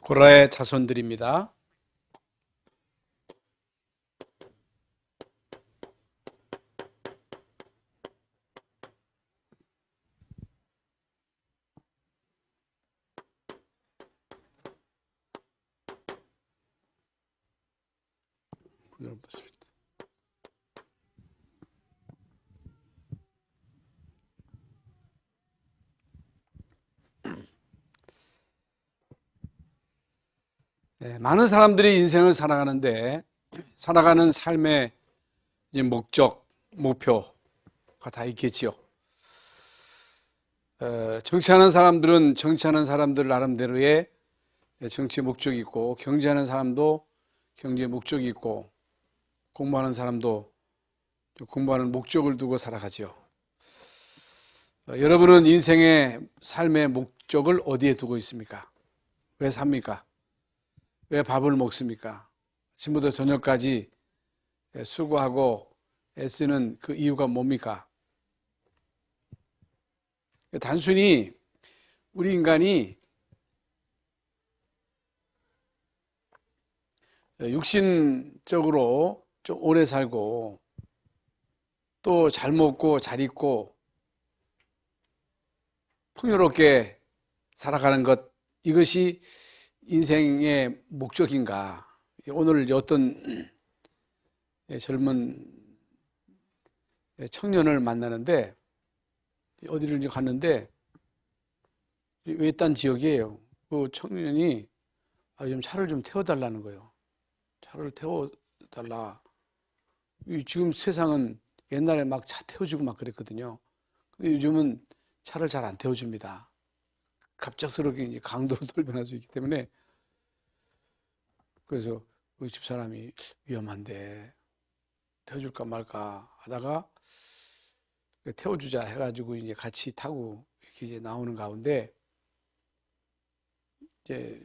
고라의 자손들입니다. 많은 사람들이 인생을 살아가는데 살아가는 삶의 목적, 목표가 다 있겠지요. 정치하는 사람들은 정치하는 사람들 나름대로의 정치 목적이 있고, 경제하는 사람도 경제 목적이 있고, 공부하는 사람도 공부하는 목적을 두고 살아가죠. 여러분은 인생의 삶의 목적을 어디에 두고 있습니까? 왜 삽니까? 왜 밥을 먹습니까? 아침부터 저녁까지 수고하고 애쓰는 그 이유가 뭡니까? 단순히 우리 인간이 육신적으로 좀 오래 살고 또 잘 먹고 잘 입고 풍요롭게 살아가는 것, 이것이 인생의 목적인가? 오늘 어떤 젊은 청년을 만나는데, 어디를 이제 갔는데 외딴 지역이에요. 그 청년이 좀 차를 좀 태워달라는 거예요. 차를 태워달라. 지금 세상은 옛날에 막 차 태워주고 막 그랬거든요. 근데 요즘은 차를 잘 안 태워줍니다. 갑작스럽게 이제 강도로 돌변할 수 있기 때문에. 그래서 우리 집사람이 위험한데 태워줄까 말까 하다가 태워주자 해가지고 이제 같이 타고 이렇게 이제 나오는 가운데, 이제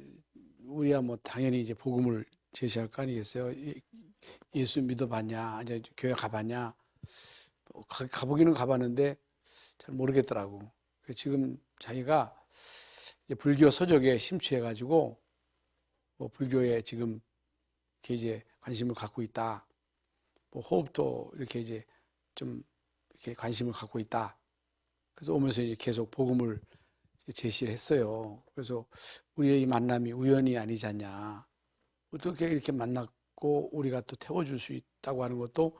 우리야 뭐 당연히 이제 복음을 제시할 거 아니겠어요? 예수 믿어봤냐? 이제 교회 가봤냐? 가보기는 가봤는데 잘 모르겠더라고. 지금 자기가 이제 불교 서적에 심취해가지고 뭐 불교에 지금 이렇게 이제 관심을 갖고 있다. 뭐 호흡도 이렇게 이제 좀 이렇게 관심을 갖고 있다. 그래서 오면서 이제 계속 복음을 제시를 했어요. 그래서 우리의 이 만남이 우연이 아니지 않냐. 어떻게 이렇게 만났고 우리가 또 태워줄 수 있다고 하는 것도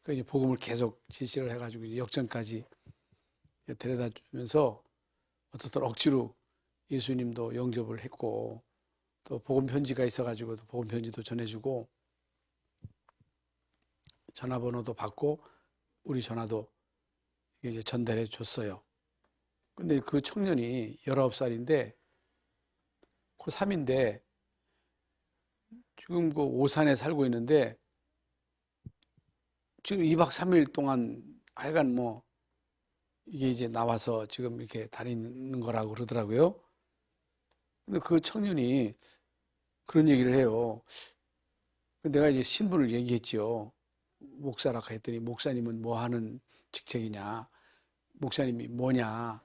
그 이제 복음을 계속 제시를 해가지고 이제 역전까지 데려다 주면서 어떻든 억지로 예수님도 영접을 했고, 또 복음 편지가 있어가지고 또 복음 편지도 전해주고 전화번호도 받고 우리 전화도 이제 전달해 줬어요. 근데 그 청년이 19살인데 고3인데 지금 그 오산에 살고 있는데 지금 2박 3일 동안 하여간 뭐 이게 이제 나와서 지금 이렇게 다니는 거라고 그러더라고요. 근데 그 청년이 그런 얘기를 해요. 내가 이제 신분을 얘기했죠. 목사라고 했더니, 목사님은 뭐 하는 직책이냐? 목사님이 뭐냐?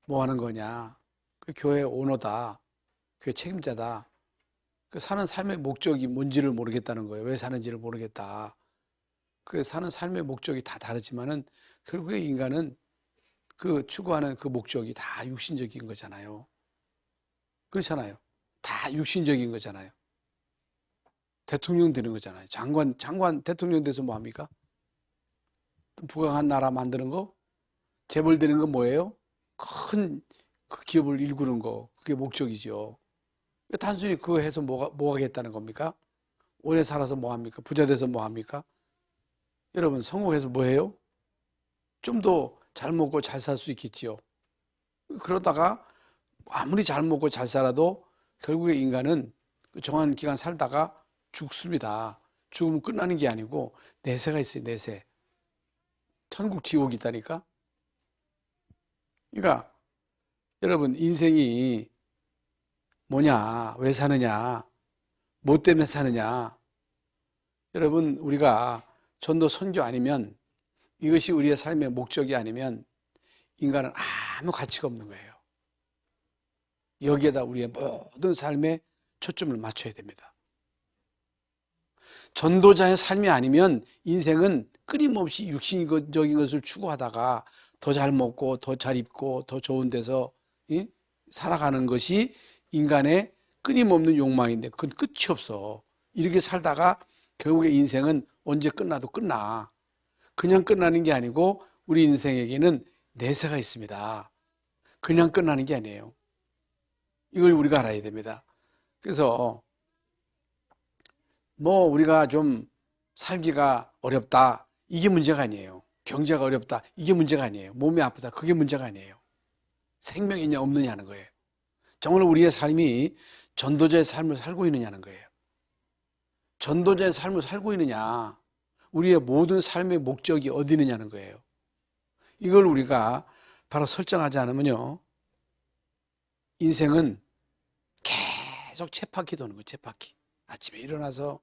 뭐 하는 거냐? 그 교회 오너다. 교회 책임자다. 그 사는 삶의 목적이 뭔지를 모르겠다는 거예요. 왜 사는지를 모르겠다. 그래서 사는 삶의 목적이 다 다르지만은 결국에 인간은 그 추구하는 그 목적이 다 육신적인 거잖아요. 그렇잖아요. 다 육신적인 거잖아요. 대통령 되는 거잖아요. 장관 대통령 돼서 뭐 합니까? 부강한 나라 만드는 거? 재벌 되는 건 뭐예요? 큰 그 기업을 일구는 거. 그게 목적이죠. 단순히 그거 해서 뭐 하겠다는 겁니까? 오래 살아서 뭐 합니까? 부자 돼서 뭐 합니까? 여러분, 성공해서 뭐 해요? 좀 더 잘 먹고 잘 살 수 있겠지요. 그러다가 아무리 잘 먹고 잘 살아도 결국에 인간은 정한 기간 살다가 죽습니다. 죽으면 끝나는 게 아니고 내세가 있어요, 내세. 천국 지옥이 있다니까. 그러니까 여러분, 인생이 뭐냐, 왜 사느냐, 뭐 때문에 사느냐. 여러분, 우리가 전도 선교 아니면, 이것이 우리의 삶의 목적이 아니면 인간은 아무 가치가 없는 거예요. 여기에다 우리의 모든 삶의 초점을 맞춰야 됩니다. 전도자의 삶이 아니면 인생은 끊임없이 육신적인 것을 추구하다가 더 잘 먹고 더 잘 입고 더 좋은 데서 살아가는 것이 인간의 끊임없는 욕망인데 그건 끝이 없어. 이렇게 살다가 결국에 인생은 언제 끝나도 끝나. 그냥 끝나는 게 아니고 우리 인생에게는 내세가 있습니다. 그냥 끝나는 게 아니에요. 이걸 우리가 알아야 됩니다. 그래서 우리가 좀 살기가 어렵다, 이게 문제가 아니에요. 경제가 어렵다, 이게 문제가 아니에요. 몸이 아프다, 그게 문제가 아니에요. 생명이 있냐 없느냐 하는 거예요. 정말 우리의 삶이 전도자의 삶을 살고 있느냐는 거예요. 전도자의 삶을 살고 있느냐, 우리의 모든 삶의 목적이 어디 있느냐는 거예요. 이걸 우리가 바로 설정하지 않으면요, 인생은 계속 쳇바퀴 도는 거예요. 쳇바퀴. 아침에 일어나서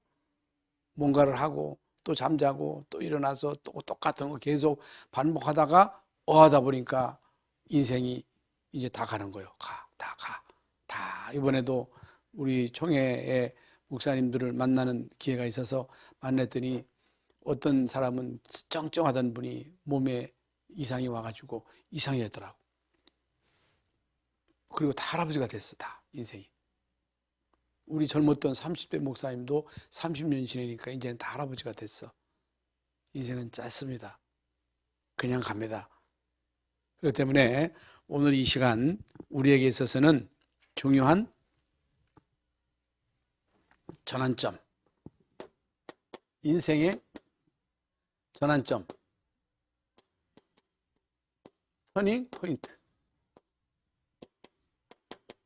뭔가를 하고 또 잠자고 또 일어나서 또 똑같은 거 계속 반복하다가 어하다 보니까 인생이 이제 다 가는 거예요. 다. 이번에도 우리 총회의 목사님들을 만나는 기회가 있어서 만났더니 어떤 사람은 쩡쩡하던 분이 몸에 이상이 와가지고 이상해졌더라고. 그리고 다 할아버지가 됐어. 다 인생이. 우리 젊었던 30대 목사님도 30년 지내니까 이제는 다 할아버지가 됐어. 인생은 짧습니다. 그냥 갑니다. 그렇기 때문에 오늘 이 시간 우리에게 있어서는 중요한 전환점, 인생의 전환점, 터닝 포인트.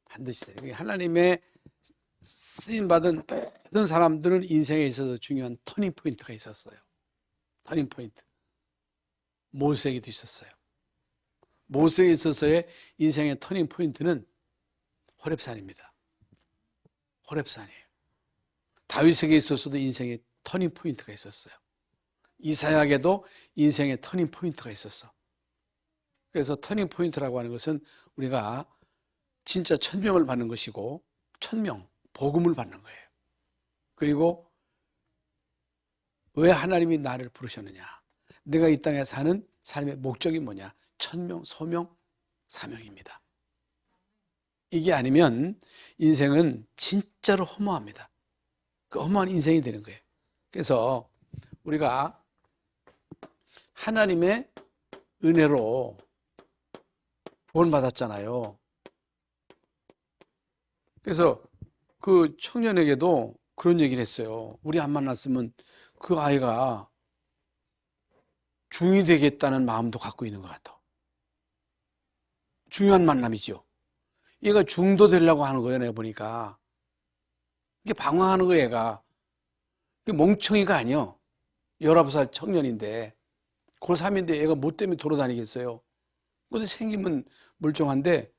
반드시 돼요. 하나님의 쓰임받은 모든 사람들은 인생에 있어서 중요한 터닝 포인트가 있었어요. 터닝 포인트. 모세에게도 있었어요. 모세에 있어서의 인생의 터닝 포인트는 호렙산입니다. 호렙산이에요. 다윗에게 있어서도 인생의 터닝 포인트가 있었어요. 이사야에게도 인생의 터닝 포인트가 있었어. 그래서 터닝 포인트라고 하는 것은 우리가 진짜 천명을 받는 것이고, 천명, 복음을 받는 거예요. 그리고 왜 하나님이 나를 부르셨느냐, 내가 이 땅에 사는 삶의 목적이 뭐냐, 천명, 소명, 사명입니다. 이게 아니면 인생은 진짜로 허무합니다. 그 허무한 인생이 되는 거예요. 그래서 우리가 하나님의 은혜로 구원받았잖아요. 그래서 그 청년에게도 그런 얘기를 했어요. 우리 안 만났으면 그 아이가 중이 되겠다는 마음도 갖고 있는 것 같아. 중요한 만남이죠. 얘가 중도 되려고 하는 거예요. 내가 보니까 이게 방황하는 거예요. 얘가 멍청이가 아니요. 19살 청년인데 고3인데 얘가 뭐 때문에 돌아다니겠어요. 근데 생기면 멀쩡한데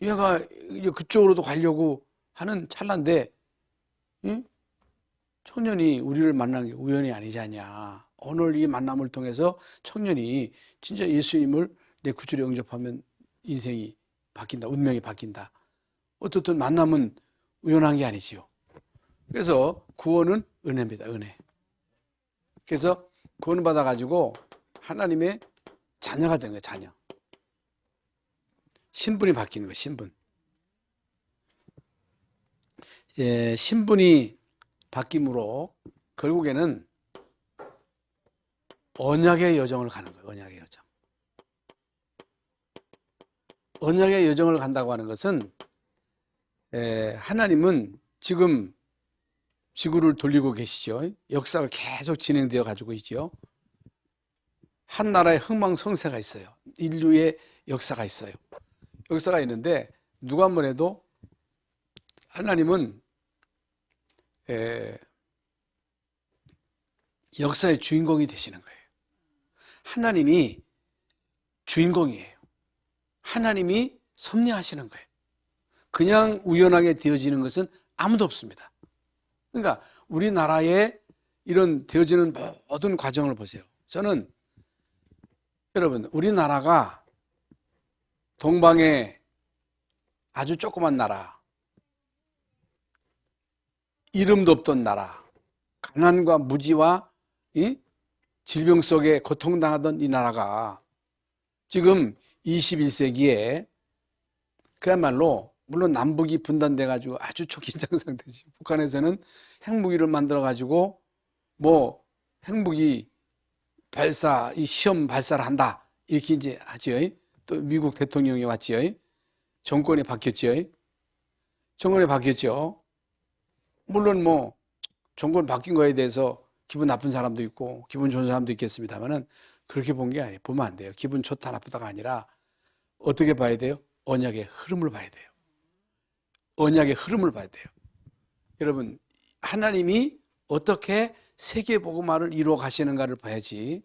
얘가 이제 그쪽으로도 가려고 하는 찰나인데, 응? 청년이 우리를 만난 게 우연이 아니지 않냐. 오늘 이 만남을 통해서 청년이 진짜 예수님을 내 구주로 영접하면 인생이 바뀐다, 운명이 바뀐다. 어떻든 만남은 우연한 게 아니지요. 그래서 구원은 은혜입니다. 은혜. 그래서 구원을 받아가지고 하나님의 자녀가 된 거예요. 자녀. 신분이 바뀌는 거예요. 신분. 예, 신분이 바뀜으로 결국에는 언약의 여정을 가는 거예요. 언약의 여정. 언약의 여정을 간다고 하는 것은 하나님은 지금 지구를 돌리고 계시죠. 역사가 계속 진행되어 가지고 있죠. 한 나라의 흥망성쇠가 있어요. 인류의 역사가 있어요. 역사가 있는데 누가 한번 해도 하나님은 역사의 주인공이 되시는 거예요. 하나님이 주인공이에요. 하나님이 섭리하시는 거예요. 그냥 우연하게 되어지는 것은 아무도 없습니다. 그러니까 우리나라에 이런 되어지는 모든 과정을 보세요. 저는 여러분, 우리나라가 동방의 아주 조그만 나라, 이름도 없던 나라, 가난과 무지와 이 질병 속에 고통당하던 이 나라가 지금 21세기에 그야말로 물론 남북이 분단돼 가지고 아주 초긴장 상태지. 북한에서는 핵무기를 만들어 가지고 뭐 핵무기 발사 이 시험 발사를 한다 이렇게 이제 하지요. 또 미국 대통령이 왔지요. 정권이 바뀌었지요. 정권이 바뀌었죠. 물론 뭐 정권 바뀐 거에 대해서 기분 나쁜 사람도 있고 기분 좋은 사람도 있겠습니다만은 그렇게 본 게 아니에요. 보면 안 돼요. 기분 좋다 나쁘다가 아니라 어떻게 봐야 돼요? 언약의 흐름을 봐야 돼요. 언약의 흐름을 봐야 돼요. 여러분, 하나님이 어떻게 세계 복음화를 이루어 가시는가를 봐야지.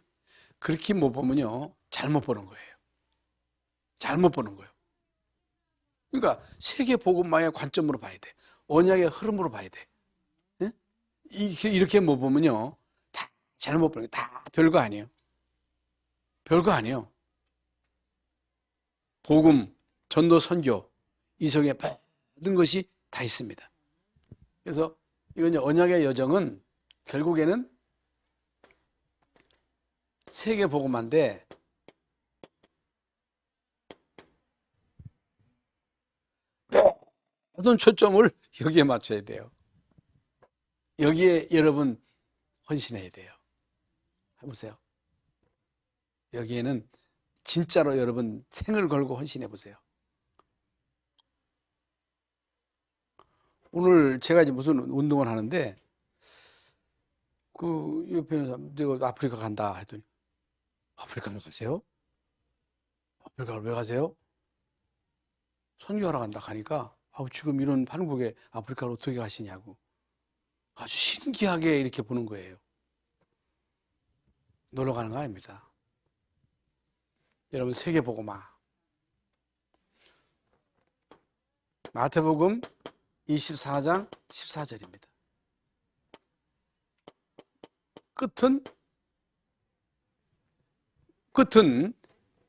그렇게 못 보면요, 잘못 보는 거예요. 잘못 보는 거예요. 그러니까 세계 복음화의 관점으로 봐야 돼. 언약의 흐름으로 봐야 돼. 예? 이렇게 못 보면요, 다 잘못 보는 거예요. 다 별거 아니에요. 별거 아니에요. 복음, 전도, 선교, 이 속에 모든 것이 다 있습니다. 그래서 이건 언약의 여정은 결국에는 세계 복음화인데 모든 초점을 여기에 맞춰야 돼요. 여기에 여러분 헌신해야 돼요. 해보세요. 여기에는 진짜로 여러분 생을 걸고 헌신해 보세요. 오늘 제가 이제 무슨 운동을 하는데 그 옆에 있는 사람 내가 아프리카 간다 했더니 아프리카를 가세요? 아프리카를 왜 가세요? 선교하러 간다 가니까 지금 이런 한국에 아프리카를 어떻게 가시냐고 아주 신기하게 이렇게 보는 거예요. 놀러 가는 거 아닙니다. 여러분 세계복음화 마태복음 24장 14절입니다. 끝은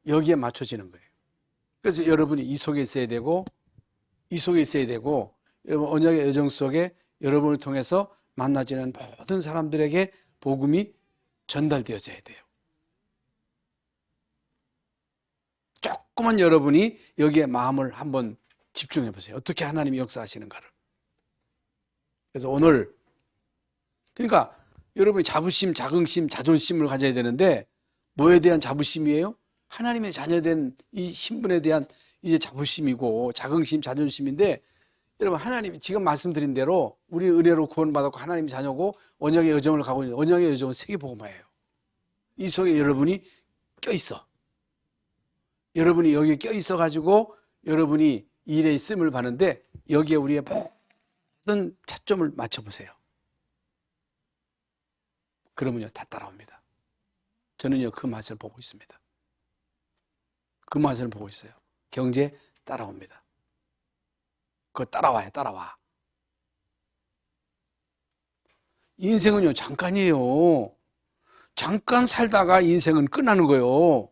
여기에 맞춰지는 거예요. 그래서 여러분이 이 속에 있어야 되고 여러분 언약의 여정 속에 여러분을 통해서 만나지는 모든 사람들에게 복음이 전달되어져야 돼요. 조금만 여러분이 여기에 마음을 한번 집중해 보세요. 어떻게 하나님이 역사하시는가를. 그래서 오늘 그러니까 여러분이 자부심, 자긍심, 자존심을 가져야 되는데 뭐에 대한 자부심이에요? 하나님의 자녀된 이 신분에 대한 이제 자부심이고 자긍심, 자존심인데 여러분 하나님이 지금 말씀드린 대로 우리 은혜로 구원받았고 하나님의 자녀고 언약의 여정을 가고 있는 언약의 여정은 세계복음화예요. 이 속에 여러분이 껴있어. 여러분이 여기에 껴있어 가지고 여러분이 일에 쓰임을 받는데 여기에 우리의 모든 차점을 맞춰보세요. 그러면요 다 따라옵니다. 저는요 그 맛을 보고 있습니다. 그 맛을 보고 있어요. 경제 따라옵니다. 그거 따라와요. 따라와. 인생은요 잠깐이에요. 잠깐 살다가 인생은 끝나는 거예요.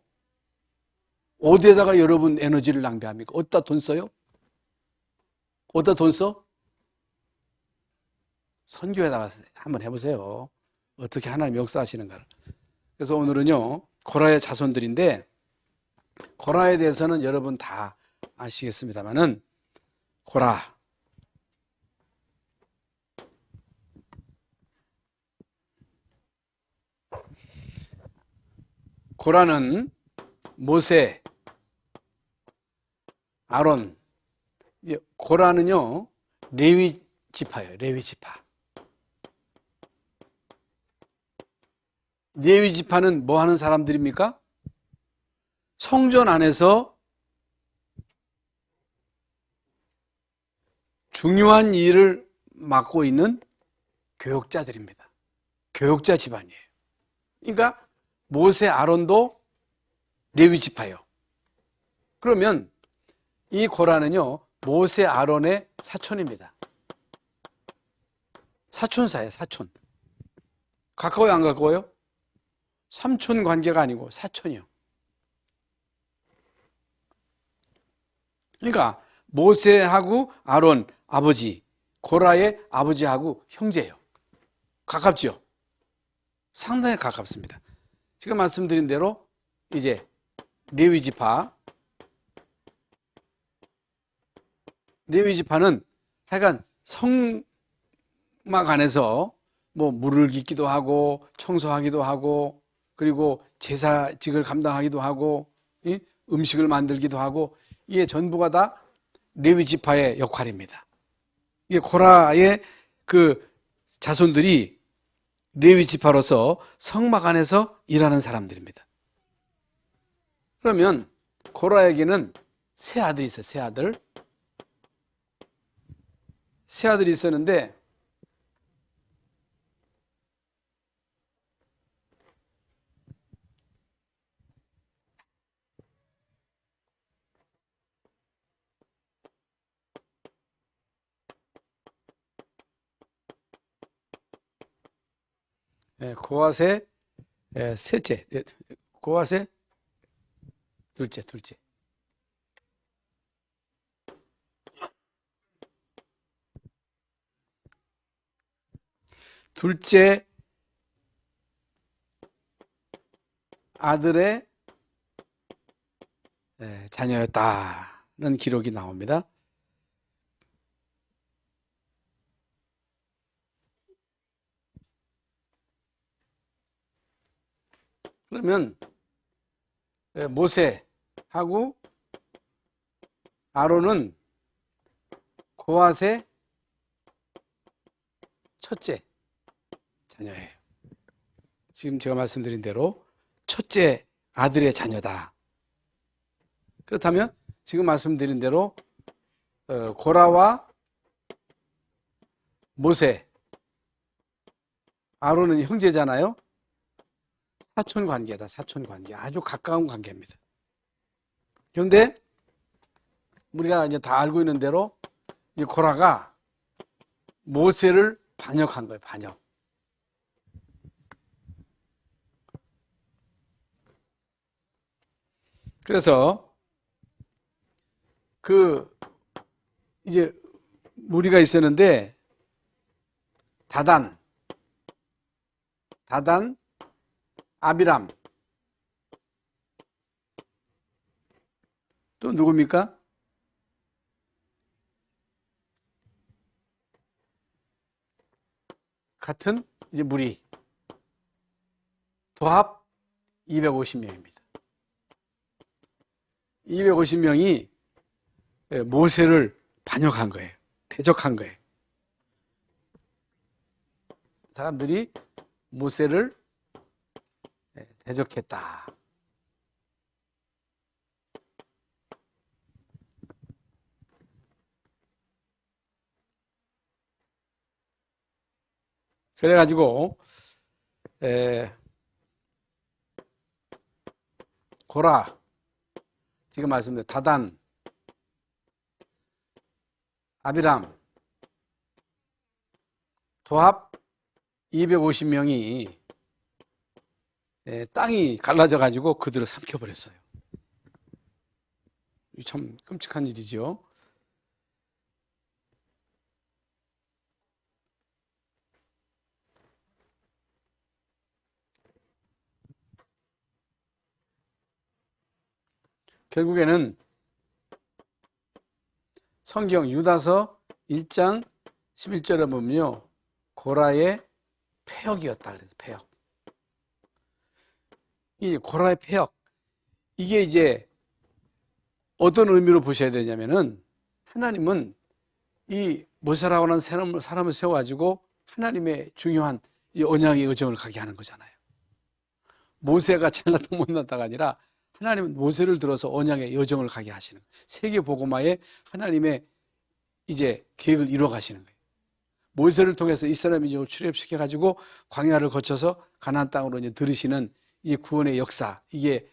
어디에다가 여러분 에너지를 낭비합니까? 어디다 돈 써요? 어디다 돈 써? 선교에다가 한번 해보세요. 어떻게 하나님 역사하시는가를. 그래서 오늘은요 고라의 자손들인데 고라에 대해서는 여러분 다 아시겠습니다만은 고라는 모세, 아론, 고라는요 레위 지파예요. 레위 지파. 레위 지파는 뭐 하는 사람들입니까? 성전 안에서 중요한 일을 맡고 있는 교역자들입니다. 교역자 집안이에요. 그러니까 모세, 아론도 레위 지파예요. 그러면 이 고라는요 모세, 아론의 사촌입니다. 사촌사예요. 사촌. 가까워요? 안 가까워요? 삼촌 관계가 아니고 사촌이요. 그러니까 모세하고 아론 아버지 고라의 아버지하고 형제예요. 가깝죠? 상당히 가깝습니다. 지금 말씀드린 대로 이제 레위 지파는 하여간 성막 안에서 뭐 물을 깃기도 하고 청소하기도 하고 그리고 제사직을 감당하기도 하고 음식을 만들기도 하고 이게 전부가 다 레위 지파의 역할입니다. 이게 고라의 그 자손들이 레위 지파로서 성막 안에서 일하는 사람들입니다. 그러면 고라에게는 세 아들이 있어요. 세 아들이 있었는데 고핫의 셋째, 고핫의 둘째. 둘째 아들의 자녀였다는 기록이 나옵니다. 그러면 모세하고 아론은 고핫의 첫째 자녀예요. 지금 제가 말씀드린 대로 첫째 아들의 자녀다. 그렇다면 지금 말씀드린 대로 고라와 모세, 아론은 형제잖아요. 사촌 관계다. 사촌 관계. 아주 가까운 관계입니다. 그런데 우리가 이제 다 알고 있는 대로 이 고라가 모세를 반역한 거예요. 반역. 그래서 이제 무리가 있었는데 다단, 아비람, 또 누굽니까? 같은 이제 무리 도합 250명입니다. 250명이 모세를 반역한 거예요. 대적한 거예요. 사람들이 모세를 대적했다. 그래가지고 고라, 지금 말씀드린 다단, 아비람, 도합 250명이 땅이 갈라져 가지고 그들을 삼켜버렸어요. 참 끔찍한 일이죠. 결국에는 성경 유다서 1장 11절에 보면요, 고라의 패역이었다 그래서 패역. 이 고라의 패역, 이게 이제 어떤 의미로 보셔야 되냐면은, 하나님은 이 모세라고 하는 사람을 세워가지고 하나님의 중요한 이 언약의 여정을 가게 하는 거잖아요. 모세가 잘났다 못났다가 아니라 하나님은 모세를 들어서 언약의 여정을 가게 하시는 거예요. 세계 복음화에 하나님의 이제 계획을 이루어 가시는 거예요. 모세를 통해서 이스라엘 민족을 출애굽시켜 가지고 광야를 거쳐서 가나안 땅으로 이제 들으시는 이 구원의 역사, 이게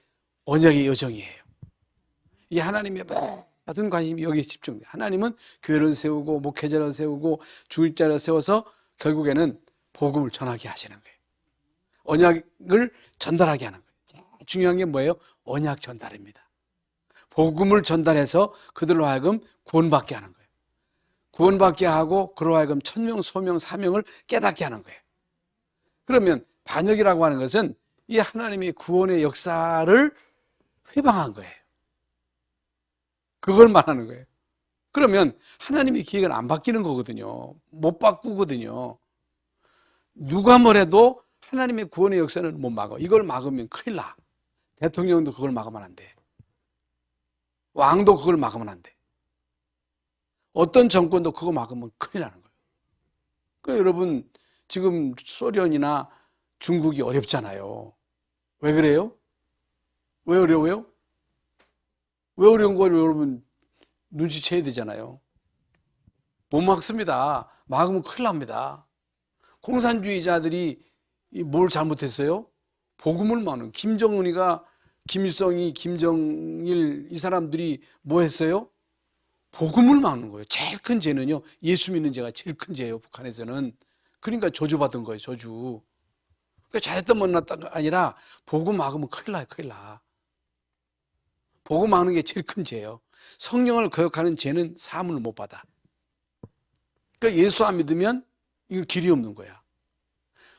언약의 여정이에요. 이게 하나님의 모든 관심이 여기에 집중돼요. 하나님은 교회를 세우고 목회자를 세우고 주일자를 세워서 결국에는 복음을 전하게 하시는 거예요. 언약을 전달하게 하는 거예요. 중요한 게 뭐예요? 언약 전달입니다. 복음을 전달해서 그들로 하여금 구원받게 하는 거예요. 구원받게 하고 그로 하여금 천명, 소명, 사명을 깨닫게 하는 거예요. 그러면 반역이라고 하는 것은 이 하나님의 구원의 역사를 회방한 거예요. 그걸 말하는 거예요. 그러면 하나님의 기획은 안 바뀌는 거거든요. 못 바꾸거든요. 누가 뭐래도 하나님의 구원의 역사는 못 막아. 이걸 막으면 큰일 나. 대통령도 그걸 막으면 안 돼. 왕도 그걸 막으면 안 돼. 어떤 정권도 그거 막으면 큰일 나는 거예요. 그러니까 여러분, 지금 소련이나 중국이 어렵잖아요. 왜 그래요? 왜 어려워요? 왜 어려운 걸 여러분 눈치채야 되잖아요. 못 막습니다. 막으면 큰일 납니다. 공산주의자들이 뭘 잘못했어요? 복음을 막는. 김정은이가, 김일성이, 김정일 이 사람들이 뭐 했어요? 복음을 막는 거예요. 제일 큰 죄는요, 예수 믿는 죄가 제일 큰 죄예요, 북한에서는. 그러니까 저주받은 거예요, 저주. 그러니까 잘했던 못났다가 아니라 복음 막으면 큰일 나요, 큰일 나. 복음 막는 게 제일 큰 죄예요. 성령을 거역하는 죄는 사함을 못 받아. 그러니까 예수 안 믿으면 이거 길이 없는 거야.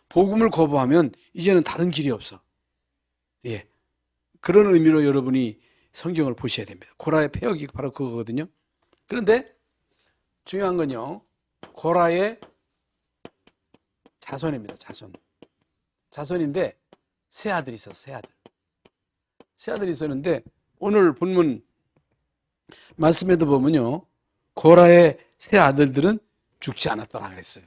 복음을 거부하면 이제는 다른 길이 없어. 예. 그런 의미로 여러분이 성경을 보셔야 됩니다. 고라의 폐역이 바로 그거거든요. 그런데 중요한 건요, 고라의 자손입니다. 자손인데 세 아들이 있어. 세 아들이 있었는데 오늘 본문 말씀에도 보면요, 고라의 세 아들들은 죽지 않았다라 그랬어요.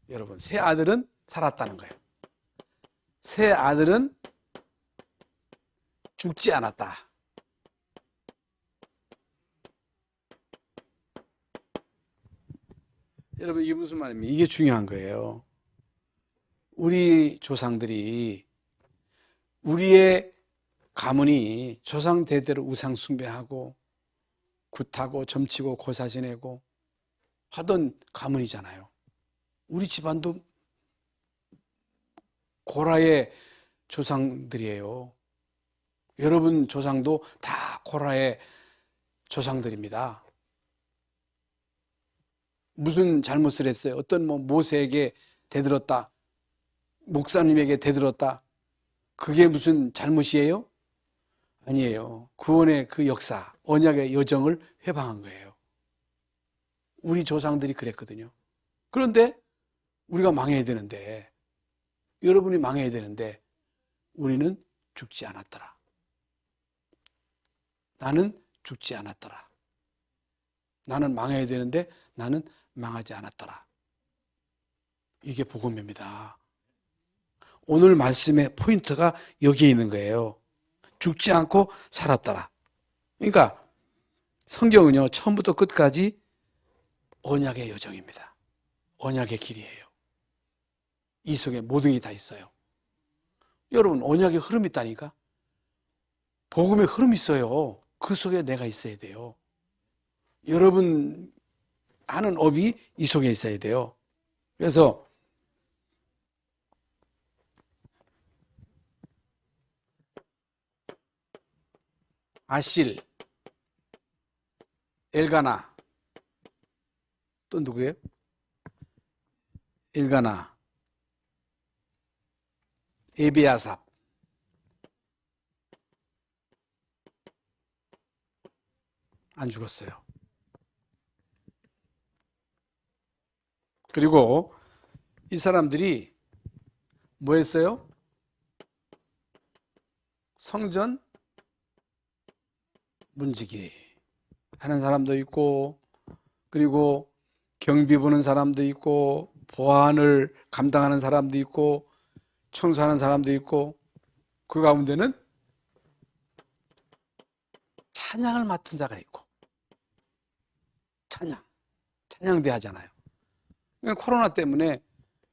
여러분, 세 아들은 살았다는 거예요. 세 아들은 죽지 않았다. 여러분, 이게 무슨 말입니까? 이게 중요한 거예요. 우리 조상들이, 우리의 가문이 조상 대대로 우상 숭배하고 굿하고 점치고 고사 지내고 하던 가문이잖아요. 우리 집안도 고라의 조상들이에요. 여러분 조상도 다 고라의 조상들입니다. 무슨 잘못을 했어요? 어떤 모세에게 대들었다, 목사님에게 대들었다, 그게 무슨 잘못이에요? 아니에요. 구원의 그 역사, 언약의 여정을 회방한 거예요. 우리 조상들이 그랬거든요. 그런데 우리가 망해야 되는데, 여러분이 망해야 되는데 우리는 죽지 않았더라. 나는 죽지 않았더라. 나는 망해야 되는데 나는 망하지 않았더라. 이게 복음입니다. 오늘 말씀의 포인트가 여기에 있는 거예요. 죽지 않고 살았더라. 그러니까 성경은요, 처음부터 끝까지 언약의 여정입니다. 언약의 길이에요. 이 속에 모든 게 다 있어요. 여러분, 언약의 흐름이 있다니까? 복음의 흐름이 있어요. 그 속에 내가 있어야 돼요. 여러분 하는 업이 이 속에 있어야 돼요. 그래서 아실, 엘가나, 또 누구예요? 엘가나, 에비아삽, 안 죽었어요. 그리고 이 사람들이 뭐 했어요? 성전 문지기 하는 사람도 있고, 그리고 경비 보는 사람도 있고, 보안을 감당하는 사람도 있고, 청소하는 사람도 있고, 그 가운데는 찬양을 맡은 자가 있고, 찬양대 하잖아요. 코로나 때문에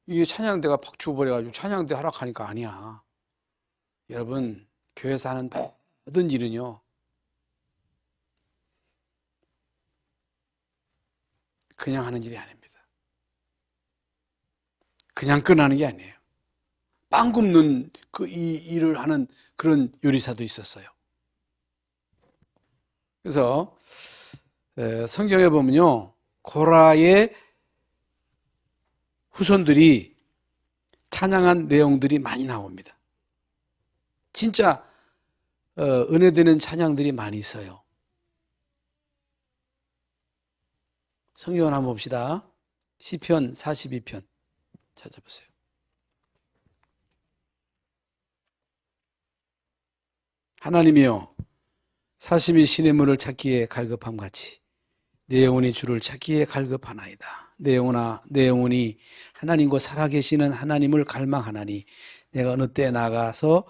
이게 찬양대가 팍 죽어버려가지고 찬양대 하락하니까 아니야. 여러분, 교회에서 하는 모든 일은요, 그냥 하는 일이 아닙니다. 그냥 끝나는 게 아니에요. 빵 굽는 이 일을 하는 그런 요리사도 있었어요. 그래서 성경에 보면요, 고라의 후손들이 찬양한 내용들이 많이 나옵니다. 진짜 은혜되는 찬양들이 많이 있어요. 성경을 한번 봅시다. 시편 42편 찾아보세요. 하나님이여, 사심이 신의 문을 찾기에 갈급함같이 내 영혼이 주를 찾기에 갈급하나이다. 내 영혼이 하나님과 살아계시는 하나님을 갈망하나니 내가 어느 때 나가서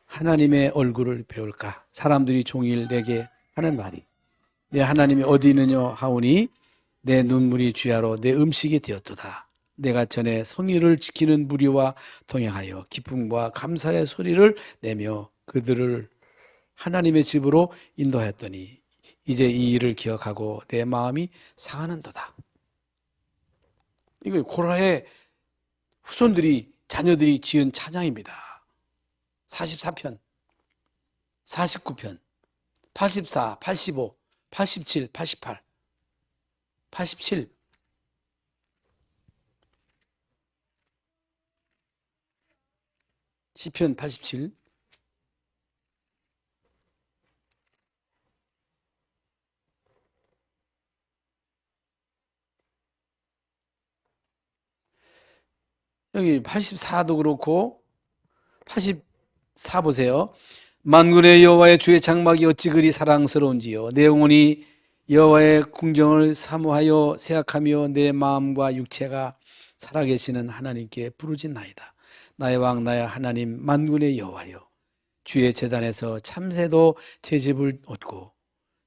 하나님의 얼굴을 배울까? 사람들이 종일 내게 하는 말이 내 하나님이 어디 있느냐 하오니 내 눈물이 주야로 내 음식이 되었도다. 내가 전에 성의를 지키는 무리와 동행하여 기쁨과 감사의 소리를 내며 그들을 하나님의 집으로 인도하였더니 이제 이 일을 기억하고 내 마음이 상하는도다. 이거 고라의 후손들이 자녀들이 지은 찬양입니다. 44편, 49편, 84, 85, 87, 88, 87. 시편 87. 여기 84도 그렇고 84 보세요. 만군의 여호와의 주의 장막이 어찌 그리 사랑스러운지요. 내 영혼이 여호와의 궁정을 사모하여 생각하며 내 마음과 육체가 살아계시는 하나님께 부르짖나이다. 나의 왕 나의 하나님 만군의 여호와여, 주의 제단에서 참새도 제 집을 얻고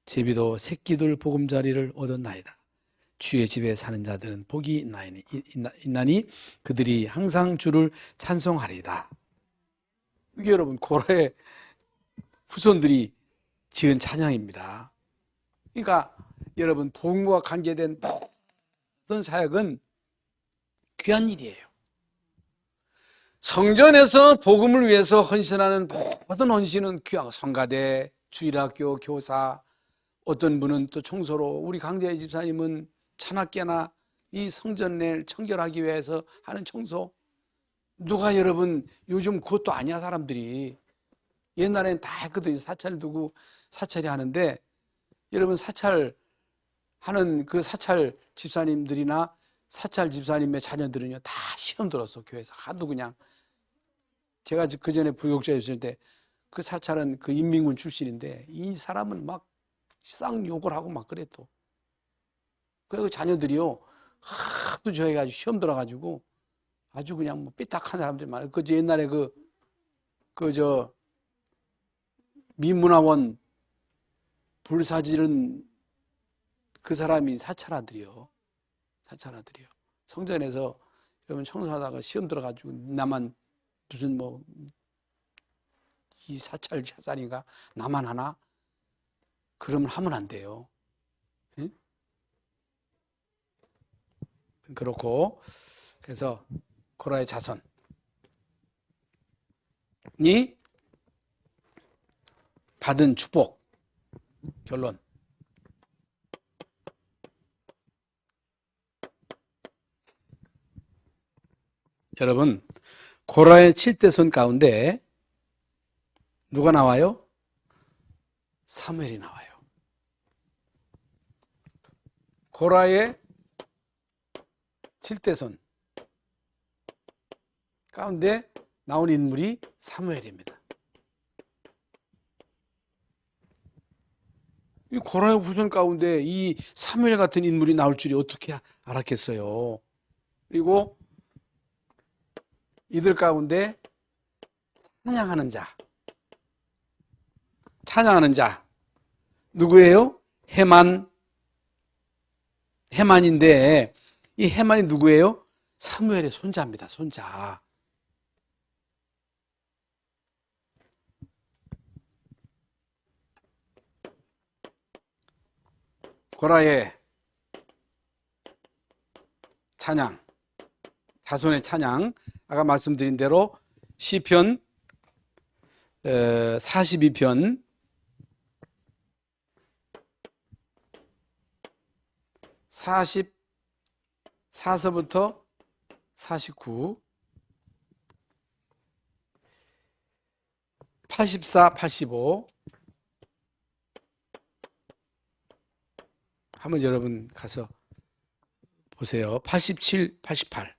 제비도 새끼들 보금자리를 얻었나이다. 주의 집에 사는 자들은 복이 있나니 그들이 항상 주를 찬송하리이다. 이게 여러분 고라의 후손들이 지은 찬양입니다. 그러니까 여러분 복음과 관계된 모든 사역은 귀한 일이에요. 성전에서 복음을 위해서 헌신하는 모든 헌신은 귀하고 성가대, 주일학교 교사, 어떤 분은 또 청소로, 우리 강재희 집사님은 찬학계나 이 성전을 청결하기 위해서 하는 청소. 누가 여러분 요즘 그것도 아니야. 사람들이 옛날엔 다 했거든요. 사찰 두고 사찰이 하는데 여러분 사찰 하는 그 사찰 집사님들이나 사찰 집사님의 자녀들은요 다 시험 들었어. 교회에서 하도 그냥. 제가 그 전에 부교육자에 있을 때 그 사찰은 그 인민군 출신인데 이 사람은 막 쌍욕을 하고 막 그래 또. 그 자녀들이요 하도 저희가 시험 들어가지고 아주 그냥 뭐 삐딱한 사람들이 많아요. 그 옛날에 저 민문화원 불사질은 그 사람이 사찰아들이요. 사찰아들이요. 성전에서 여러분 청소하다가 시험 들어가지고 나만 무슨 뭐 이 사찰인가 나만 하나? 그러면 하면 안 돼요. 예? 그렇고 그래서 고라의 자손이 받은 축복 결론. 여러분 고라의 7대손 가운데 누가 나와요? 사무엘이 나와요. 고라의 7대손 가운데 나온 인물이 사무엘입니다. 이 고라의 후손 가운데 이 사무엘 같은 인물이 나올 줄이 어떻게 알았겠어요? 그리고 이들 가운데 찬양하는 자 누구예요? 헤만인데 이 헤만이 누구예요? 사무엘의 손자입니다. 손자. 고라의 찬양, 자손의 찬양, 아까 말씀드린 대로 시편 42편 44서부터 49, 84, 85. 한번 여러분 가서 보세요. 87, 88.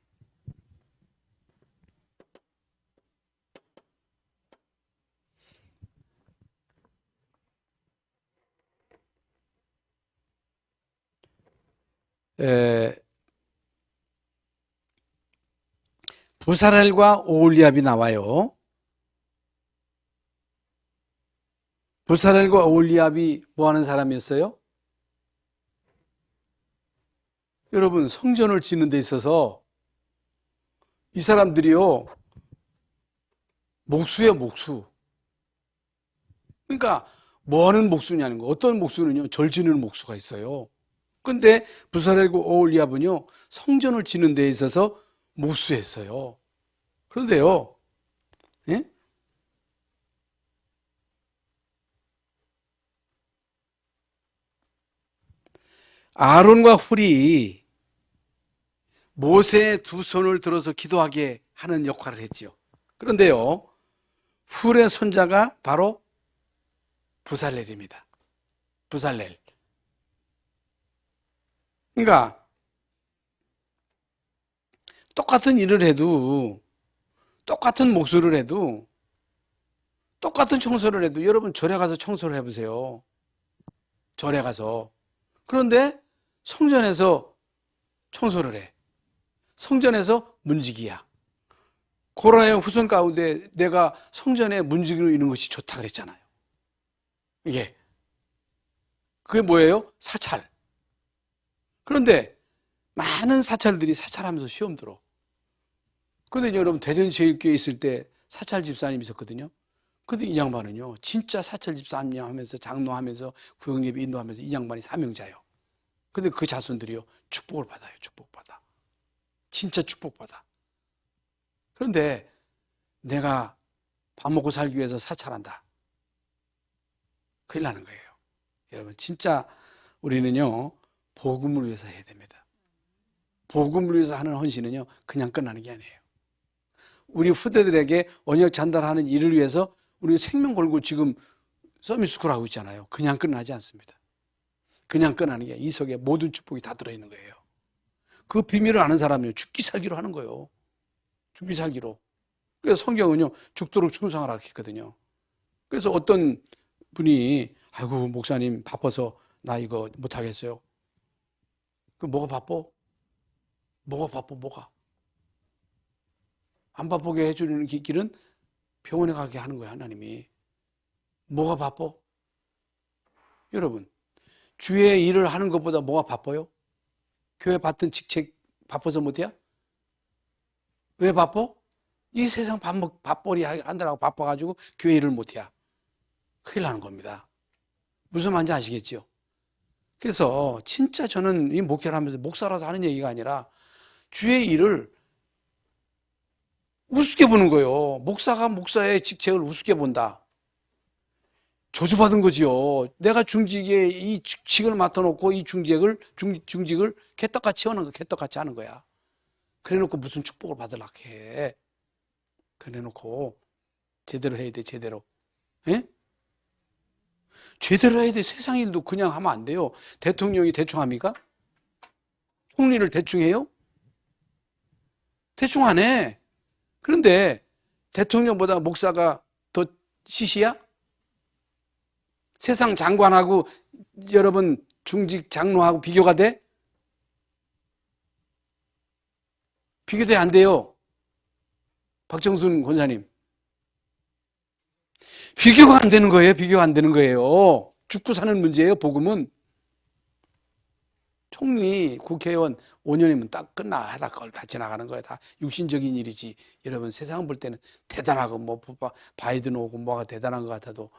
부살엘과 오홀리압이 나와요. 부살엘과 오홀리압이 뭐 하는 사람이었어요? 여러분, 성전을 짓는 데 있어서 이 사람들이요, 목수예요, 목수. 그러니까 뭐 하는 목수냐는 거. 어떤 목수는요, 절 지는 목수가 있어요. 근데 부살엘과 오홀리압은요, 성전을 짓는 데 있어서 목수했어요. 그런데요, 예? 아론과 훌이 모세의 두 손을 들어서 기도하게 하는 역할을 했지요. 그런데요, 훌의 손자가 바로 부살렐입니다. 부살렐. 그러니까 똑같은 일을 해도, 똑같은 목소리를 해도, 똑같은 청소를 해도 여러분 절에 가서 청소를 해보세요. 절에 가서. 그런데 성전에서 청소를 해. 성전에서 문지기야. 고라의 후손 가운데 내가 성전에 문지기로 있는 것이 좋다 그랬잖아요. 그게 뭐예요? 사찰. 그런데 많은 사찰들이 사찰하면서 시험 들어. 그런데 여러분 대전제일교회 있을 때 사찰 집사님 있었거든요. 근데 이 양반은요, 진짜 사찰 집사님 하면서 장로하면서 구역예배 인도하면서 이 양반이 사명자예요. 근데 그 자손들이요, 축복을 받아요. 축복받아. 진짜 축복받아. 그런데 내가 밥 먹고 살기 위해서 사찰한다. 큰일 나는 거예요. 여러분, 진짜 우리는요, 복음을 위해서 해야 됩니다. 복음을 위해서 하는 헌신은요, 그냥 끝나는 게 아니에요. 우리 후대들에게 언약 전달하는 일을 위해서 우리 생명 걸고 지금 서밋스쿨 하고 있잖아요. 그냥 끝나지 않습니다. 그냥 끝나는 게 이 속에 모든 축복이 다 들어있는 거예요. 그 비밀을 아는 사람은요, 죽기 살기로 하는 거예요. 죽기 살기로. 그래서 성경은요, 죽도록 충성하라 이렇게 했거든요. 그래서 어떤 분이, 아이고, 목사님 바빠서 나 이거 못하겠어요. 그 뭐가 바빠? 뭐가 바빠, 뭐가? 안 바쁘게 해주는 길은 병원에 가게 하는 거예요, 하나님이. 뭐가 바빠? 여러분, 주의 일을 하는 것보다 뭐가 바빠요? 교회 받던 직책 바빠서 못해야? 왜 바빠? 이 세상 밥벌이 한다라고 바빠가지고 교회 일을 못해야. 큰일 나는 겁니다. 무슨 말인지 아시겠죠? 그래서 진짜 저는 이 목회를 하면서 목사라서 하는 얘기가 아니라 주의 일을 우습게 보는 거예요. 목사가 목사의 직책을 우습게 본다. 저주받은 거지요. 내가 중직에 이 직을 맡아놓고 이 중직을 개떡같이 하는 거, 개떡같이 하는 거야. 그래놓고 무슨 축복을 받으려고 해. 그래놓고 제대로 해야 돼, 제대로. 예? 제대로 해야 돼. 세상 일도 그냥 하면 안 돼요. 대통령이 대충 합니까? 총리를 대충 해요? 대충 안 해. 그런데 대통령보다 목사가 더 시시야? 세상 장관하고 여러분 중직 장로하고 비교가 돼? 비교돼 안 돼요. 박정순 권사님. 비교가 안 되는 거예요. 비교가 안 되는 거예요. 죽고 사는 문제예요. 복음은. 총리, 국회의원 5년이면 딱 끝나. 하다 그걸 다 지나가는 거야. 다 육신적인 일이지. 여러분 세상 볼 때는 대단하고 뭐 바이든 오고 뭐가 대단한 것 같아도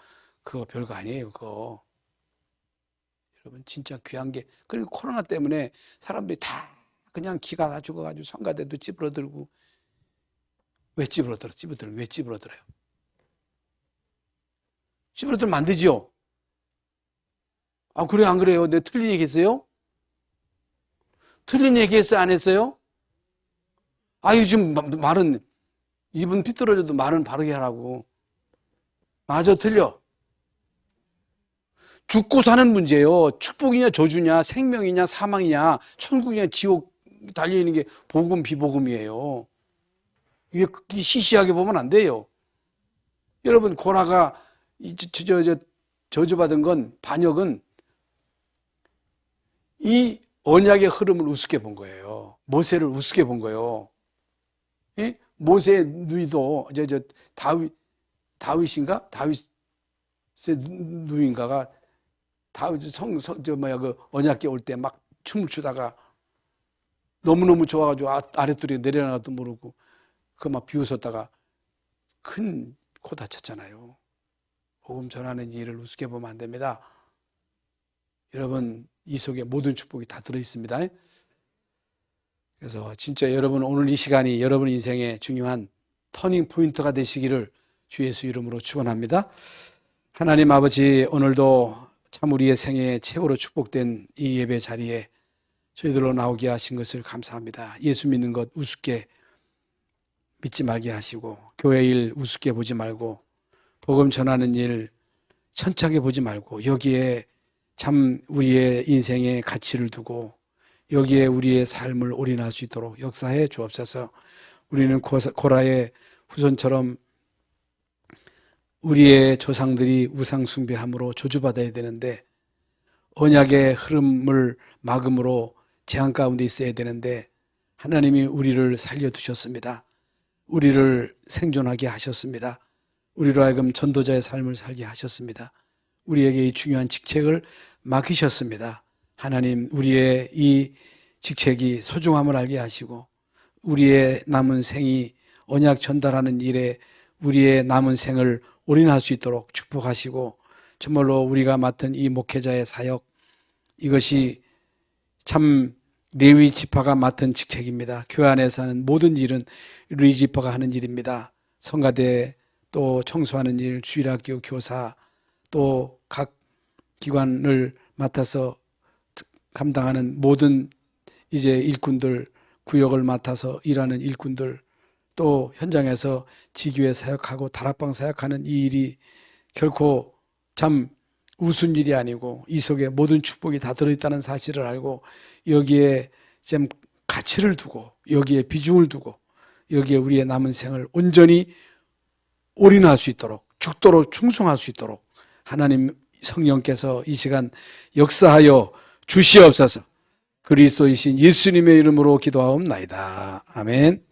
그거 별거 아니에요. 그거. 여러분 진짜 귀한 게. 그리고 코로나 때문에 사람들이 다 그냥 기가 다 죽어가지고 성가대도 찌부러들고. 왜 찌부러들어? 왜 찌부러들어요? 찌부러들면 안 되지요? 아, 그래요? 안 그래요? 내 틀린 얘기 했어요? 틀린 얘기 했어요? 안 했어요? 요즘 말은 입은 삐뚤어져도 말은 바르게 하라고. 맞아, 틀려. 죽고 사는 문제예요. 축복이냐 저주냐, 생명이냐 사망이냐, 천국이냐 지옥 달려있는 게 복음 비복음이에요. 이게 시시하게 보면 안 돼요. 여러분, 고라가 저주받은 건, 반역은 이 언약의 흐름을 우습게 본 거예요. 모세를 우습게 본 거예요. 예? 모세의 누이도 다윗인가? 다윗의 누이인가가 다윗 그 언약궤 올 때 막 춤을 추다가 너무너무 좋아가지고 아랫도리에 내려나가도 모르고 그 막 비웃었다가 큰 코 다쳤잖아요. 복음 전하는 일을 우습게 보면 안 됩니다. 여러분, 이 속에 모든 축복이 다 들어있습니다. 그래서 진짜 여러분, 오늘 이 시간이 여러분 인생의 중요한 터닝 포인트가 되시기를 주 예수 이름으로 축원합니다. 하나님 아버지, 오늘도 참 우리의 생애 최고로 축복된 이 예배 자리에 저희들로 나오게 하신 것을 감사합니다. 예수 믿는 것 우습게 믿지 말게 하시고, 교회 일 우습게 보지 말고, 복음 전하는 일 천착해 보지 말고, 여기에 참 우리의 인생의 가치를 두고 여기에 우리의 삶을 올인할 수 있도록 역사해 주옵소서. 우리는 고라의 후손처럼 우리의 조상들이 우상 숭배함으로 저주받아야 되는데, 언약의 흐름을 막음으로 재앙 가운데 있어야 되는데, 하나님이 우리를 살려두셨습니다. 우리를 생존하게 하셨습니다. 우리로 하여금 전도자의 삶을 살게 하셨습니다. 우리에게 이 중요한 직책을 맡기셨습니다. 하나님, 우리의 이 직책이 소중함을 알게 하시고, 우리의 남은 생이 언약 전달하는 일에 우리의 남은 생을 올인할 수 있도록 축복하시고, 정말로 우리가 맡은 이 목회자의 사역, 이것이 참 레위 지파가 맡은 직책입니다. 교회 안에서 하는 모든 일은 레위 지파가 하는 일입니다. 성가대, 또 청소하는 일, 주일학교 교사, 또 각 기관을 맡아서 감당하는 모든 이제 일꾼들, 구역을 맡아서 일하는 일꾼들, 또 현장에서 지교회 사역하고 다락방 사역하는 이 일이 결코 참 우스운 일이 아니고 이 속에 모든 축복이 다 들어있다는 사실을 알고, 여기에 좀 가치를 두고, 여기에 비중을 두고, 여기에 우리의 남은 생을 온전히 올인할 수 있도록, 죽도록 충성할 수 있도록 하나님 성령께서 이 시간 역사하여 주시옵소서. 그리스도이신 예수님의 이름으로 기도하옵나이다. 아멘.